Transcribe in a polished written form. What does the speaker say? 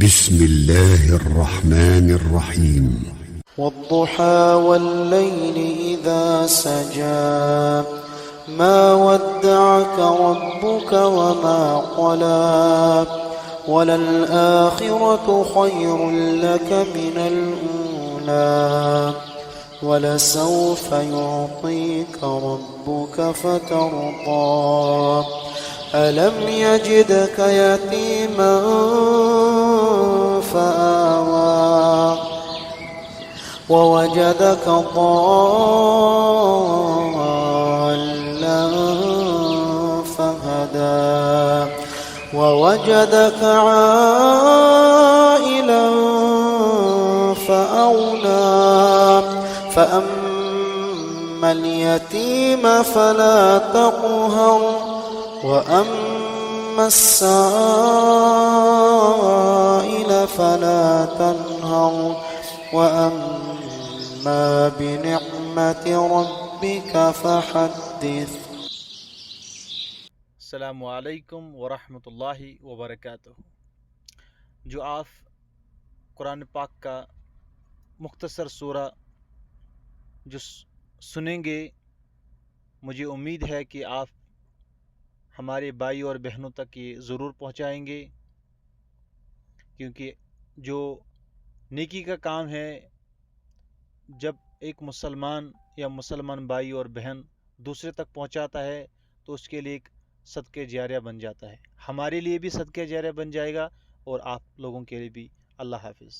بسم الله الرحمن الرحيم. والضحى والليل إذا سجى ما ودعك ربك وما قلى وللآخرة خير لك من الأولى ولسوف يعطيك ربك فترضى ألم يجدك يتيما فآوى ووجدك ضالا فهدى ووجدك عائلا فأغنى فأما اليتيم فلا تقهر وأما السائل فلا تنهر وأما بنعمة ربك فحدث. अस्सलामु अलैकुम वरहमतुल्लाहि वबरकातुहू। जो आप कुरान पाक का मुख्तसर सूरा जो सुनेंगे, मुझे उम्मीद है कि आप हमारे भाई और बहनों तक ये ज़रूर पहुंचाएंगे, क्योंकि जो नेकी का काम है, जब एक मुसलमान या मुसलमान भाई और बहन दूसरे तक पहुंचाता है तो उसके लिए एक सदके जारिया बन जाता है। हमारे लिए भी सदके जारिया बन जाएगा और आप लोगों के लिए भी। अल्लाह हाफिज़।